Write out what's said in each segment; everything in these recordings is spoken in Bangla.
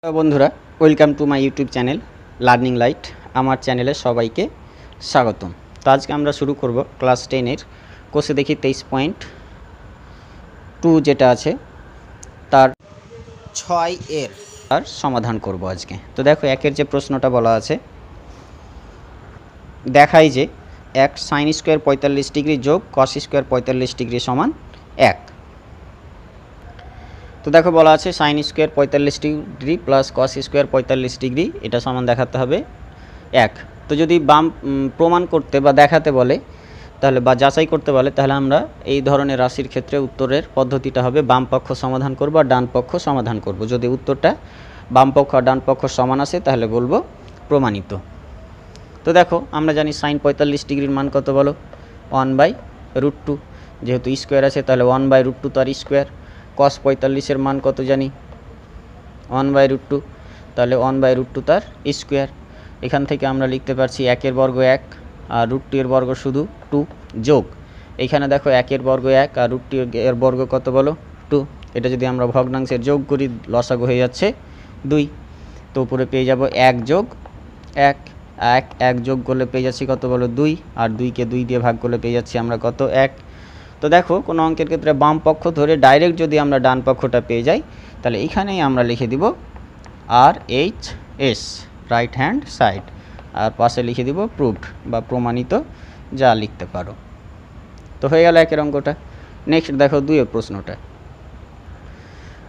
বন্ধুরা, welcome to my YouTube channel learning light. আমার চ্যানেলে সবাইকে স্বাগতম। তো আজকে আমরা শুরু করব ক্লাস 10-এর কোষে দেখি 23.2 যেটা আছে তার 6 আর সমাধান করব আজকে। তো দেখো, একের যে প্রশ্নটা বলা আছে, দেখাই যে এক সাইন স্কোয়ার 45 ডিগ্রি যোগ কস স্কোয়ার 45 ডিগ্রি সমান 1। তো দেখো বলা আছে sine square 45 degree plus cos square 45 degree এটা সমান দেখাতে হবে 1। তো যদি বাম প্রমাণ করতে বা দেখাতে বলে তাহলে বা যাচাই করতে বলে তাহলে আমরা এই ধরনের রাশির ক্ষেত্রে উত্তরের পদ্ধতিটা হবে বাম পক্ষ সমাধান করব আর ডান পক্ষ সমাধান করব। যদি উত্তরটা বাম পক্ষ আর ডান পক্ষ সমান আসে তাহলে বলবো প্রমাণিত। তো দেখো, আমরা জানি সাইন 45 ডিগ্রির মান কত বলো, 1/√2। যেহেতু স্কোয়ার আছে তাহলে 1/√2 তার স্কোয়ার। কস 45-এর মান কত জানি, 1/√2, তাহলে 1/√2 তার স্কোয়ার। এখান থেকে আমরা লিখতে পারছি 1-এর বর্গ 1 আর √2 এর বর্গ শুধু 2 যোগ এইখানে দেখো 1-এর বর্গ 1 আর √2 এর বর্গ কত বলো 2। এটা যদি আমরা ভগ্নাংশের যোগ করি লসাগু হয়ে যাচ্ছে 2। তো উপরে পেয়ে যাব 1 যোগ 1, 1 যোগ করলে পেয়ে যাচ্ছি কত বলো 2, আর 2কে 2 দিয়ে ভাগ করলে পেয়ে যাচ্ছি আমরা কত 1। তো দেখো, কোনো অঙ্কের ক্ষেত্রে বাম পক্ষ ধরে ডাইরেক্ট যদি আমরা ডান পক্ষটা পেয়ে যাই তাহলে এইখানেই আমরা লিখে দিব RHS, রাইট হ্যান্ড সাইড, আর পাশে লিখে দিব প্রুভড বা প্রমাণিত, যা লিখতে পারো। তো হয়ে গেল একের অঙ্কটা। নেক্সট দেখো 2-এর প্রশ্নটা।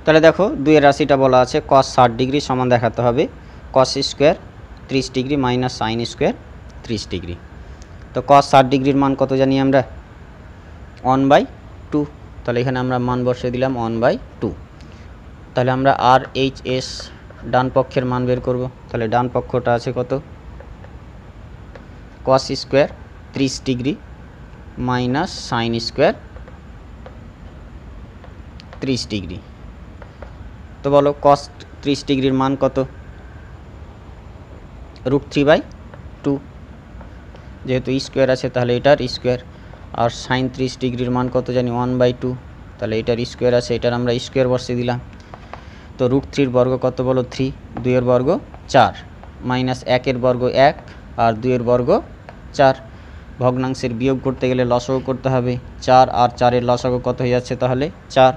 তাহলে দেখো 2-এর রাশিটা বলা আছে কস 60 ডিগ্রি সমান দেখাতে হবে cos square 30 degree minus sine square 30 degree. তো কস 60 ডিগ্রির মান কত জানি আমরা, 1/2। তাহলে এখানে আমরা মান বসিয়ে দিলাম 1/2। তাহলে আমরা RHS ডান পক্ষের মান বের করব। তাহলে ডান পক্ষটা আছে কত, cos square 30 degree minus sine square 30 degree. তো বলো কস 30 ডিগ্রির মান কত, √3/2। যেহেতু স্কোয়ার আছে তাহলে এটার স্কোয়ার। আর সাইন 30 ডিগ্রির মান কত জানি, 1/2। তাহলে এটার স্কোয়ার আছে, এটার আমরা স্কোয়ার বসিয়ে দিলাম। তো √3-এর বর্গ কত বলো 3, 2-এর বর্গ 4, মাইনাস 1-এর বর্গ 1 আর 2-এর বর্গ 4। ভগ্নাংশের বিয়োগ করতে গেলে লসাগু করতে হবে। 4 আর 4-এর লসাগু কত হয়ে যাচ্ছে তাহলে 4।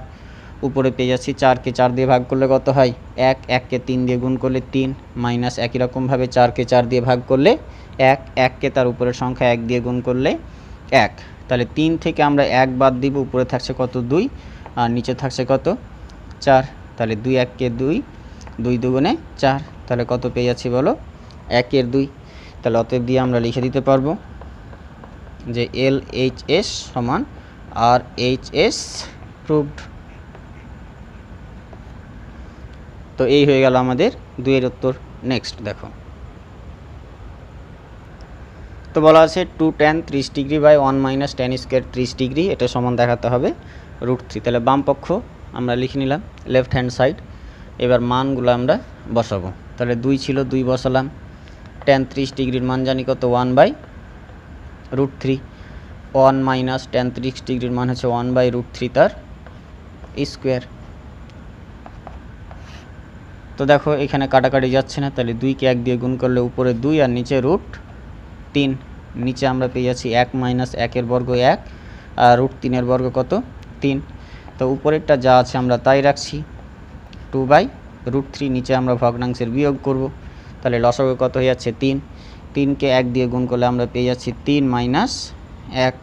উপরে পেয়ে যাচ্ছি 4কে 4 দিয়ে ভাগ করলে কত হয় 1, 1কে 3 দিয়ে গুণ করলে 3, মাইনাস একই রকমভাবে 4কে 4 দিয়ে ভাগ করলে 1, 1কে তার উপরের সংখ্যা 1 দিয়ে গুণ করলে 1। তাহলে 3 থেকে আমরা 1 বাদ দিব, উপরে থাকছে কত 2 আর নিচে থাকছে কত 4। তাহলে 2 1কে 2, 2 দুগুণে 4, তাহলে কত পেয়ে যাচ্ছি বলো 1-এর 2। তাহলে অতএব দিয়ে আমরা লিখে দিতে পারবো যে LHS সমান RHS প্রুভড। তো এই হয়ে গেল আমাদের 2-এর উত্তর। নেক্সট দেখো, তো বলা আছে 2 tan 30 degree by 1 minus tan square 30 degree এটা সমান দেখাতে হবে √3। তাহলে বাম পক্ষ আমরা লিখে নিলাম, লেফট হ্যান্ড সাইড। এবার মানগুলো আমরা বসাবো। তাহলে 2 ছিল 2 বসালাম। tan 30 ডিগ্রির মান জানি কত, 1/√3। 1 মাইনাস tan 30 ডিগ্রির মান হচ্ছে 1/√3 তার স্কোয়ার। তো দেখো এখানে কাটাকাটি যাচ্ছে না, তাহলে 2কে 1 দিয়ে গুণ করলে উপরে 2 আর নিচে √3। নিচে আমরা পেয়ে যাচ্ছি 1 মাইনাস 1-এর বর্গ 1 আর √3-এর বর্গ কত 3। তো উপরেরটা যা আছে আমরা তাই রাখছি, 2/√3। নিচে আমরা ভগ্নাংশের বিয়োগ করব। তাহলে লসাগু কত হয়ে যাচ্ছে 3। 3কে 1 দিয়ে গুণ করলে আমরা পেয়ে যাচ্ছি 3 মাইনাস 1।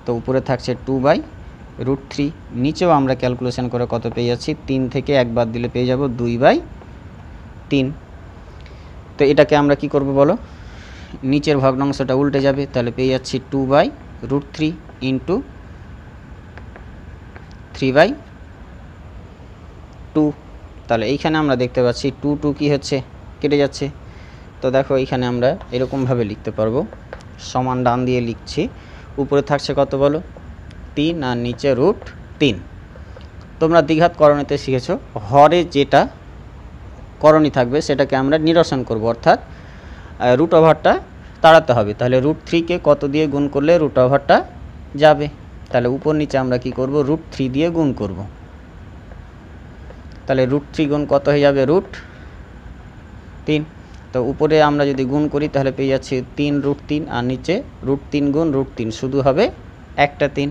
তো উপরে থাকছে 2/√3। নিচেও আমরা ক্যালকুলেশন করে কত পেয়ে যাচ্ছি, 3 থেকে 1 বাদ দিলে পেয়ে যাব 2/3। তো এটাকে আমরা কি করব বলো, নিচের ভগ্নাংশটা উল্টে যাবে। তাহলে পেয়ে যাচ্ছি 2/√3 ইন্টু 3/2। তাহলে এইখানে আমরা দেখতে পাচ্ছি 2 কি হচ্ছে, কেটে যাচ্ছে। তো দেখো এইখানে আমরা এরকমভাবে লিখতে পারবো, সমান ডান দিয়ে লিখছি। উপরে থাকছে কত বলো 3 আর নিচে √3। তোমরা দ্বিঘাত করণীতে শিখেছো, হরে যেটা করণী থাকবে সেটাকে আমরা নিরসন করব, অর্থাৎ রুট ওভারটা তাড়াতে হবে। তাহলে √3-কে কত দিয়ে গুণ করলে রুট ওভারটা যাবে। তাহলে উপর নিচে আমরা কি করব, √3 দিয়ে গুণ করব। তাহলে √3 গুণ কত হয়ে যাবে 3। তো উপরে আমরা যদি গুণ করি তাহলে পেয়ে যাচ্ছি 3√3 আর নিচে √3 গুণ √3 শুধু হবে একটা 3।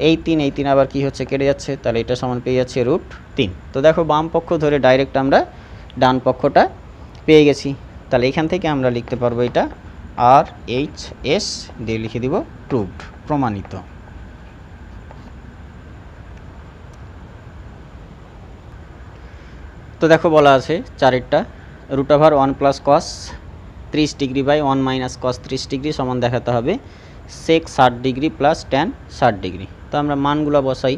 এই 3 আবার কি হচ্ছে কেটে যাচ্ছে, তাহলে এটা সমান পেয়ে যাচ্ছে √3। তো দেখো বাম পক্ষ ধরে ডাইরেক্ট আমরা ডান পক্ষটা পেয়ে গেছি। তাহলে এখান থেকে আমরা লিখতে পারবো এটা RHS দিয়ে লিখে দিব প্রুভড, প্রমাণিত। তো দেখো বলা আছে 4টা √1 + cos 30 degree by 1 - cos 30 degree সমান দেখাতে হবে sec 60 degree plus tan 60 degree. তো আমরা মানগুলো বসাই।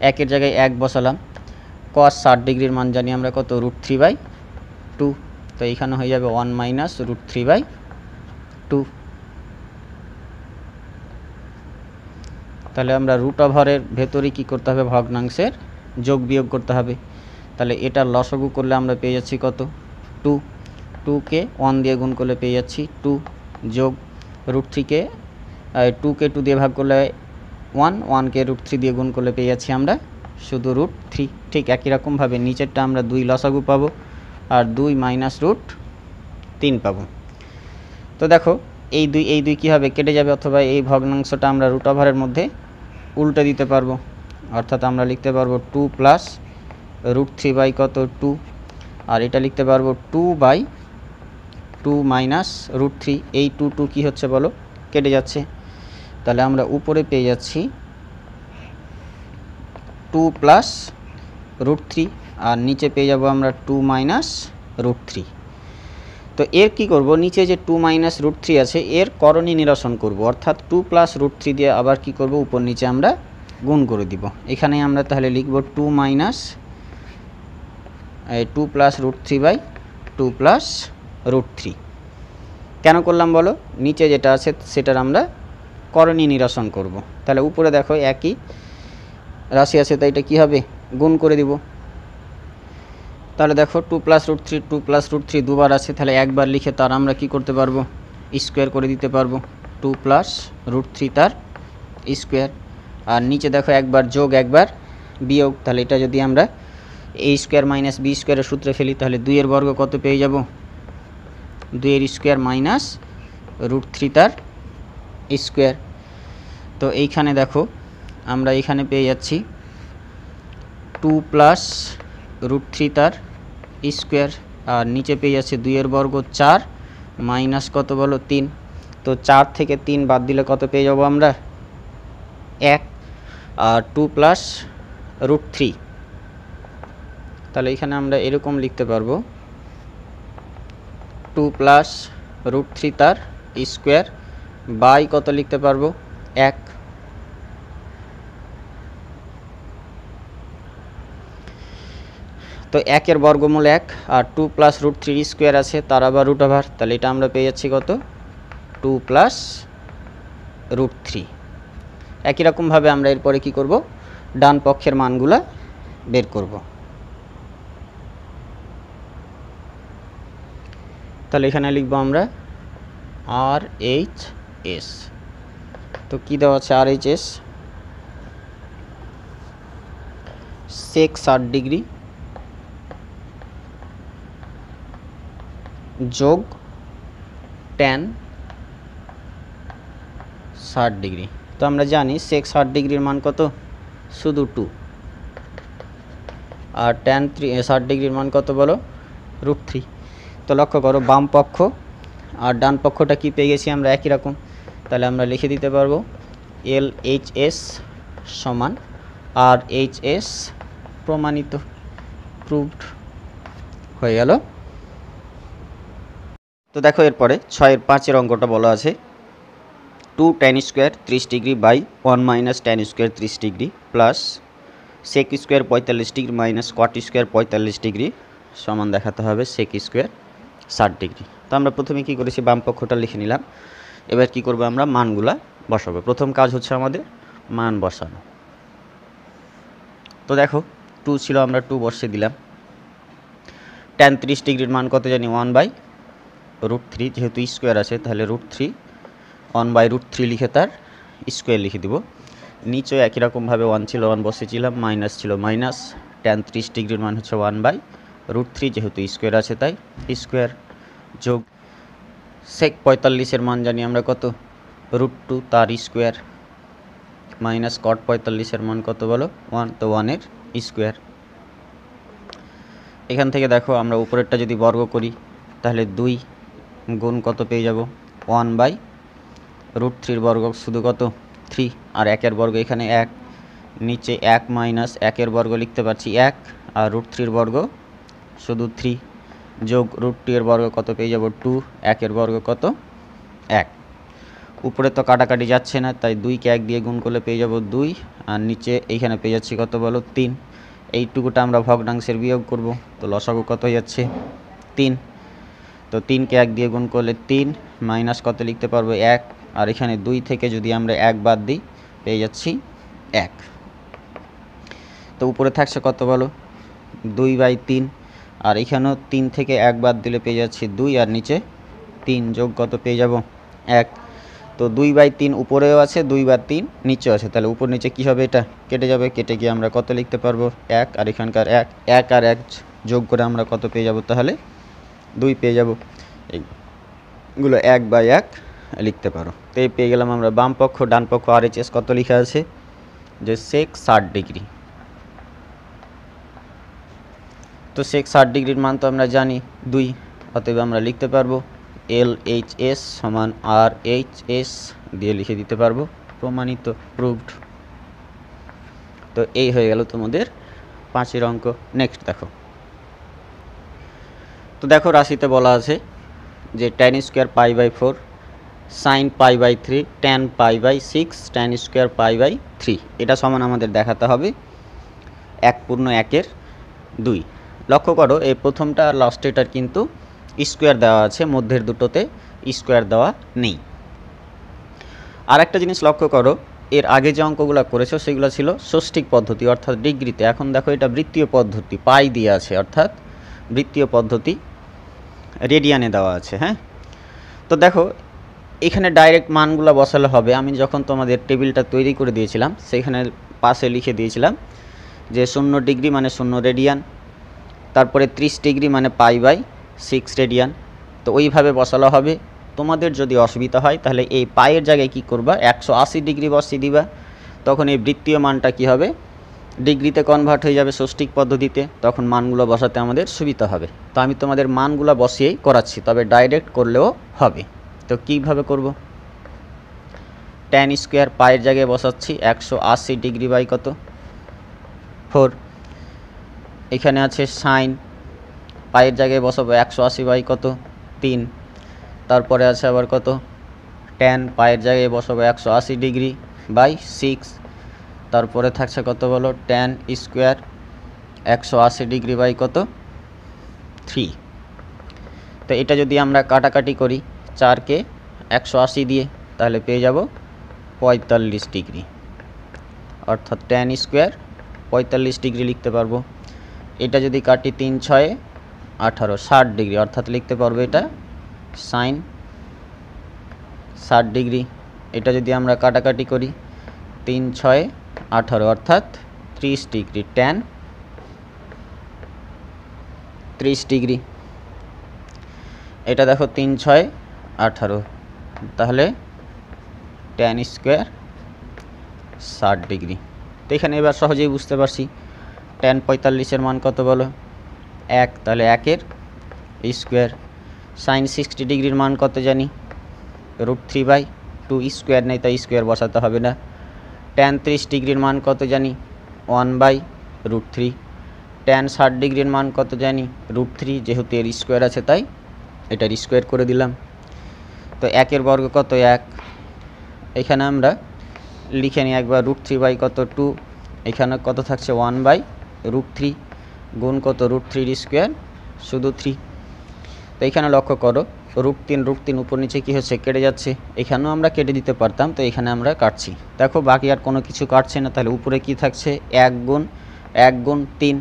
একের জায়গায় 1 বসালাম, cos 60 ডিগ্রির মান জানি আমরা কত √3/2। তো এইখানে হয়ে যাবে 1 - √3/2। তাহলে আমরা √এর ভেতরে কি করতে হবে, ভগ্নাংশের যোগ বিয়োগ করতে হবে। তাহলে এটার লসাগু করলে আমরা পেয়ে যাচ্ছি কত 2। 2কে 1 দিয়ে গুণ করলে পেয়ে যাচ্ছি 2 যোগ √3কে 2কে 2 দিয়ে ভাগ করলে 1, 1কে √3 দিয়ে গুণ করলে পেয়ে যাচ্ছি আমরা শুধু √3। ঠিক একই রকমভাবে নিচেরটা আমরা 2 লসাগু পাবো আর 2 - √3 পাবো। তো দেখো এই দুই কী হবে, কেটে যাবে, অথবা এই ভগ্নাংশটা আমরা √এর মধ্যে উল্টে দিতে পারবো। অর্থাৎ আমরা লিখতে পারবো 2 + √3 বাই কত 2, আর এটা লিখতে পারবো 2/2 - √3। এই 2 কী হচ্ছে বলো, কেটে যাচ্ছে। তাহলে আমরা উপরে পেয়ে যাচ্ছি 2 + √3 আর নিচে পেয়ে যাব আমরা 2 - √3। তো এর কি করব, নিচে যে 2 - √3 আছে এর করণী নিরসন করব, অর্থাৎ 2 + √3 দিয়ে আবার কি করব, উপর নিচে আমরা গুণ করে দিব। এখানে আমরা তাহলে লিখব 2 + √3/2 + √3। কেন করলাম বলো, নিচে যেটা আছে সেটার আমরা করণী নিরসন করব। তাহলে উপরে দেখো একই রাশি আছে, তাই এটা কী হবে, গুণ করে দিব। তাহলে দেখো 2 + √3 2 + √3 দুবার আছে, তাহলে একবার লিখে তার আমরা কি করতে পারবো, স্কোয়ার করে দিতে পারবো। 2 + √3 তার স্কোয়ার। আর নিচে দেখো একবার যোগ একবার বিয়োগ, তাহলে এটা যদি আমরা a² - b² সূত্রে ফেলি তাহলে 2 এর বর্গ কত পেয়ে যাব, 2 এর স্কোয়ার মাইনাস √3 তার স্কোয়ার। তো এইখানে দেখো আমরা এইখানে পেয়ে যাচ্ছি 2 + √3 তার স্কোয়ার, আর নিচে পেয়ে যাচ্ছে 2 এর বর্গ 4 মাইনাস কত বলো 3। তো 4 থেকে 3 বাদ দিলে কত পেয়ে যাব আমরা 1, আর 2 + √3। তাহলে এখানে আমরা এরকম লিখতে পারবো 2 + √3 তার স্কোয়ার বাই কত লিখতে পারবো 1। তো 1 এর বর্গমূল 1 আর 2 + √3 স্কোয়ার আছে তার আবার √, তাহলে এটা আমরা পেয়ে যাচ্ছি কত 2 + √3। একই রকমভাবে আমরা এরপরে কি করব, ডান পক্ষের মানগুলা বের করব। তাহলে এখানে লিখব আমরা RHS। তো কি দেওয়া আছে RHS, sec 60 ডিগ্রি যোগ tan 60 ডিগ্রি। তো আমরা জানি sec 60 ডিগ্রির মান কত, শুধু 2, আর tan 60 ডিগ্রির মান কত বলো √3। তো লক্ষ্য করো বাম পক্ষ আর ডান পক্ষটা কি পেয়ে গেছি আমরা একই রকম, তাহলে আমরা লিখে দিতে পারবো LHS সমান RHS, প্রমাণিত, প্রুভড হয়ে গেল। তো দেখো এরপরে 6-এর 5-এর অঙ্কটা বলা আছে 2 tan² 30 degree by 1 - tan² 30 degree plus sec² 45 degree minus cot² 45 degree সমান দেখাতে হবে sec² 60 ডিগ্রি। তো আমরা প্রথমে কি করেছি, বাম পক্ষটা লিখে নিলাম। এবার কি করব, আমরা মানগুলা বসাবো। প্রথম কাজ হচ্ছে আমাদের মান বসানো। তো দেখো 2 ছিল, আমরা 2 বসিয়ে দিলাম। tan 30 ডিগ্রির মান কত জানি 1/√3, যেহেতু স্কোয়ার আছে তাহলে √3, 1/√3 লিখে তার স্কোয়ার লিখে দিব। নিচে একই রকমভাবে 1 ছিল 1 বসিয়েছিলাম, মাইনাস ছিল মাইনাস, ট্যান 30 ডিগ্রির মান হচ্ছে 1/√3, যেহেতু স্কোয়ার আছে তাই স্কোয়ার, যোগ সেক 45-এর মান জানি আমরা কত, √2 তার স্কোয়ার, মাইনাস কট 45-এর মান কত বলো 1, তো 1-এর স্কোয়ার। এখান থেকে দেখো আমরা উপরেরটা যদি বর্গ করি তাহলে 2 গুণ কত পেয়ে যাব 1/√3 বর্গ শুধু কত 3, আর 1-এর বর্গ এখানে 1, নিচে 1 মাইনাস 1-এর বর্গ লিখতে পারছি 1, আর √3 বর্গ শুধু 3, যোগ √2-এর বর্গ কত পেয়ে যাব 2, 1-এর বর্গ কত 1। উপরে তো কাটাকাটি যাচ্ছে না, তাই 2-কে 1 দিয়ে গুণ করলে পেয়ে যাব 2, আর নিচে এইখানে পেয়ে যাচ্ছি কত বলো 3। এইটুকুটা আমরা ভগ্নাংশের বিয়োগ করব, তো লসাগু কত হয়ে যাচ্ছে 3, তো 3-কে 1 দিয়ে গুণ করলে 3, মাইনাস কত লিখতে পারবো 1, আর এখানে 2 থেকে যদি আমরা 1 বাদ দিই পেয়ে যাচ্ছি 1। তো উপরে থাকছে কত বলো 2/3, আর এখানেও 3 থেকে 1 বাদ দিলে পেয়ে যাচ্ছি 2, আর নিচে 3, যোগ কত পেয়ে যাব 1। তো 2/3 উপরেও আছে, 2/3 নিচেও আছে, তাহলে উপর নিচে কি হবে, এটা কেটে যাবে, কেটে গিয়ে আমরা কত লিখতে পারবো 1, আর এখানকার 1 আর 1 যোগ করে আমরা কত পেয়ে যাব, তাহলে 2 পেয়ে যাব। এইগুলো 1/1 লিখতে পারো। তো এই পেয়ে গেলাম আমরা বাম পক্ষ। ডান পক্ষ RHS কত লেখা আছে, যে সেক 60 ডিগ্রি। তো সেক 60 ডিগ্রির মান তো আমরা জানি 2, অতএব আমরা লিখতে পারবো LHS সমান RHS দিয়ে লিখে দিতে পারবো, প্রমাণিত, প্রুভড। তো এই হয়ে গেল তোমাদের 5-এর অঙ্ক। নেক্সট দেখো, তো দেখো রাশিতে বলা আছে যে tan square π/4 sin π/3 tan π/6 tan square π/3, এটা সমান আমাদের দেখাতে হবে 1/2। লক্ষ্য করো এই প্রথমটা আর লাস্টেটার কিন্তু স্কোয়ার দেওয়া আছে, মধ্যের দুটোতে স্কোয়ার দেওয়া নেই। আর একটা জিনিস লক্ষ্য করো, এর আগে যে অঙ্কগুলো করেছো সেগুলো ছিল ষষ্ঠিক পদ্ধতি অর্থাৎ ডিগ্রিতে, এখন দেখো এটা বৃত্তীয় পদ্ধতি, পাই দিয়ে আছে অর্থাৎ বৃত্তীয় পদ্ধতি রেডিয়ানে দেওয়া আছে। হ্যাঁ, তো দেখো এখানে ডাইরেক্ট মানগুলো বসালে হবে। আমি যখন তোমাদের টেবিলটা তৈরি করে দিয়েছিলাম সেখানে পাশে লিখে দিয়েছিলাম যে 0 ডিগ্রি মানে 0 রেডিয়ান, তারপরে 30 ডিগ্রি মানে π/6 রেডিয়ান। তো ওইভাবে বসানো হবে। তোমাদের যদি অসুবিধা হয় তাহলে এই পায়ের জায়গায় কি করবা, 180 ডিগ্রি বসিয়ে দিবা, তখন এই বৃত্তীয় মানটা কি হবে, ডিগ্রিতে কনভার্ট হয়ে যাবে ষষ্ঠিক পদ্ধতিতে, তখন মানগুলো বসাতে আমাদের সুবিধা হবে। তো আমি তোমাদের মানগুলো বসিয়েই করাচ্ছি, তবে ডাইরেক্ট করলেও হবে। তো কীভাবে করব, tan স্কোয়ার পায়ের জায়গায় বসাচ্ছি 180 ডিগ্রি বাই কত 4, এখানে আছে সাইন পায়ের জায়গায় বসাবো 180 বাই কত 3, তারপরে আছে আবার কত tan পায়ের জায়গায় বসাবো 180 ডিগ্রি বাই 6, তারপরে থাকছে কত বলো tan স্কোয়ার 180 ডিগ্রি বাই কত 3। তো এটা যদি আমরা কাটাকাটি করি 4-কে 180 দিয়ে তাহলে পেয়ে যাব 45 ডিগ্রি, অর্থাৎ tan স্কোয়ার 45 ডিগ্রি লিখতে পারবো। এটা যদি কাটি 3 × 6 = 18, 60 ডিগ্রি, অর্থাৎ লিখতে পারবো এটা সাইন 60 ডিগ্রি। এটা যদি আমরা কাটাকাটি করি 3 × 6 = 18, অর্থাৎ 30 ডিগ্রি, tan 30 ডিগ্রি। এটা দেখো 3 × 6 = 18, তাহলে tan স্কোয়ার 60 ডিগ্রি। তো এখানে এবার সহজেই বুঝতে পারছি tan 45-এর মান কত বলো 1, তাহলে 1-এর স্কোয়ার। সাইন 60 ডিগ্রির মান কত জানি √3/2, স্কোয়ার নেই তাই স্কোয়ার বসাতে হবে না। tan 30 ডিগ্রির মান কত জানি 1/√3, tan 60 ডিগ্রির মান কত জানি √3, যেহেতু এর স্কোয়ার আছে তাই এটার স্কোয়ার করে দিলাম। তো 1-এর বর্গ কত 1, এখানে আমরা লিখে নিই একবার √3 কত 2, এখানে কত থাকছে 1/√3 গুণ কত √3 স্কোয়ার শুধু 3। তো এখানে লক্ষ্য করো √3 উপর নিচে কী হচ্ছে কেটে যাচ্ছে, এখানেও আমরা কেটে দিতে পারতাম, তো এখানে আমরা কাটছি। দেখো বাকি আর কোনো কিছু কাটছে না, তাহলে উপরে কি থাকছে 1 গুণ 3,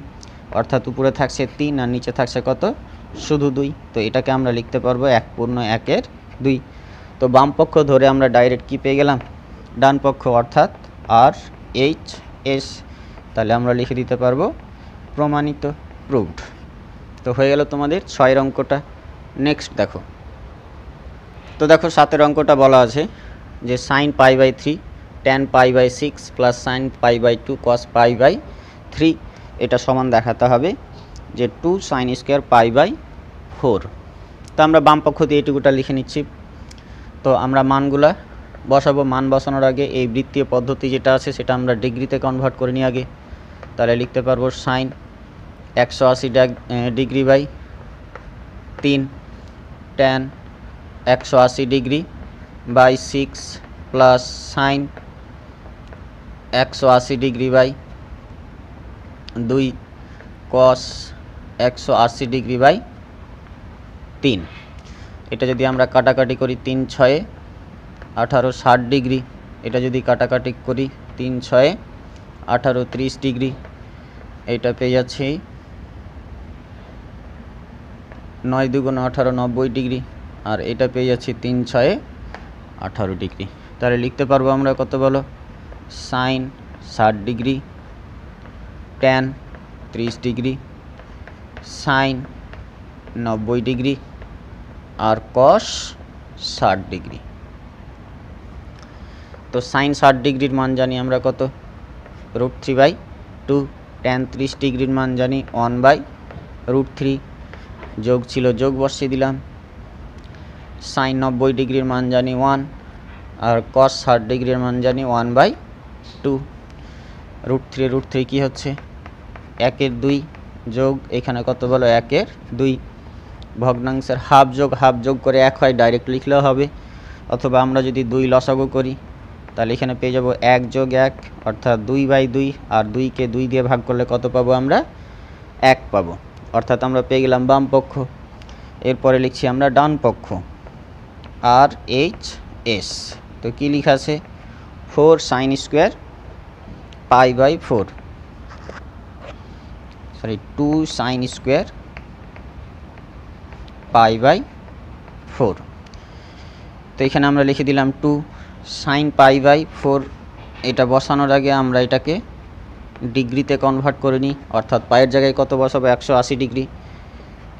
অর্থাৎ উপরে থাকছে 3 আর নিচে থাকছে কত শুধু 2। তো এটাকে আমরা লিখতে পারবো 1/2। তো বাম পক্ষ ধরে আমরা ডাইরেক্ট কি পেয়ে গেলাম ডান পক্ষ, অর্থাৎ RHS। তাহলে আমরা লিখে দিতে পারবো প্রমাণিত, প্রুভড। তো হয়ে গেল তোমাদের 6 অঙ্কটা। নেক্সট দেখো, তো দেখো 7 অঙ্কটা বলা আছে যে sin π/3 tan π/6 plus sin π/2 cos π/3 এটা সমান দেখাতে হবে যে 2 sin স্কোয়ার π/4। তো আমরা বাম পক্ষ দিয়ে এটুকুটা লিখে নিচ্ছি। তো আমরা মানগুলা বসাবো। মান বসানোর আগে এই বৃত্তীয় পদ্ধতি যেটা আছে সেটা আমরা ডিগ্রিতে কনভার্ট করে নিই আগে। তাহলে লিখতে পারবো sine 180 degree by 3 tan 180 degree by 6 plus sine 180 degree by 2 cos 180 degree by 3। এটা যদি আমরা কাটাকাটি করি 3 6 18 60 ডিগ্রি, এটা যদি কাটাকাটি করি 3 6 18 30 ডিগ্রি, এইটা পেয়ে যাচ্ছি 9 2 18 90 ডিগ্রি, আর এটা পেয়ে যাচ্ছি 3 6 18 ডিগ্রি। তাহলে লিখতে পারবো আমরা কত বলো, sine 60 degree tan 30 degree sine 90 degree আর কস 60 ডিগ্রি। তো সাইন 60 ডিগ্রির মান জানি আমরা কত, √3/2। ট্যান 30 ডিগ্রির মান জানি 1/√3, যোগ ছিল যোগ বসিয়ে দিলাম। সাইন 90 ডিগ্রির মান জানি 1 আর কস 60 ডিগ্রির মান জানি 1/2। √3 কী হচ্ছে, 1 2 যোগ এখানে কত বলো 1 2, ভগ্নাংশের হাফ যোগ করে 1 হয় ডাইরেক্ট লিখলেও হবে, অথবা আমরা যদি 2 লসাগু করি তাহলে এখানে পেয়ে যাব 1 যোগ 1 অর্থাৎ 2/2, আর 2কে 2 দিয়ে ভাগ করলে কত পাবো আমরা, 1 পাবো। অর্থাৎ আমরা পেয়ে গেলাম বাম পক্ষ। এরপরে লিখছি আমরা ডান পক্ষ, RHS। তো কী লেখা আছে, 4 sin square π/4, sorry 2 sin square π/4। তো এখানে আমরা লিখে দিলাম 2 sin π/4। এটা বসানোর আগে আমরা এটাকে ডিগ্রিতে কনভার্ট করে নিই, অর্থাৎ পায়ের জায়গায় কত বসাবো, 180 ডিগ্রি।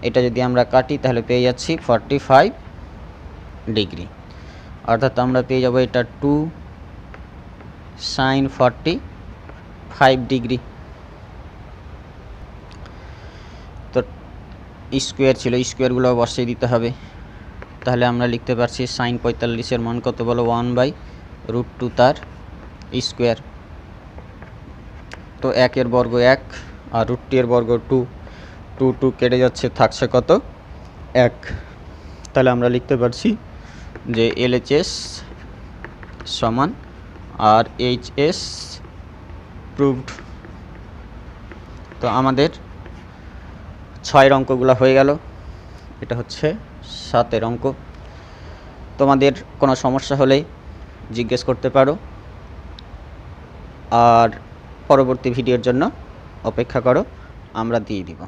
এটা যদি আমরা কাটি তাহলে পেয়ে যাচ্ছি 45 ডিগ্রি, অর্থাৎ আমরা পেয়ে যাব এটা 2 sin 45 ডিগ্রি। তো স্কোয়ার ছিল, স্কোয়ারগুলো বসিয়ে দিতে হবে। তাহলে আমরা লিখতে পারছি সাইন 45-এর মান কত বলো, 1/√2 তার স্কোয়ার। তো 1 এর বর্গ 1 আর √2 এর বর্গ 2, 2 কেটে যাচ্ছে, থাকছে কত, 1। তাহলে আমরা লিখতে পারছি যে LHS সমান RHS প্রুভড। তো আমাদের 6 অঙ্কগুলো হয়ে গেল। এটা হচ্ছে 7 অঙ্ক। তোমাদের কোনো সমস্যা হলে জিজ্ঞেস করতে পারো, আর পরবর্তী ভিডিওর জন্য অপেক্ষা করো, আমরা দিয়ে দিব।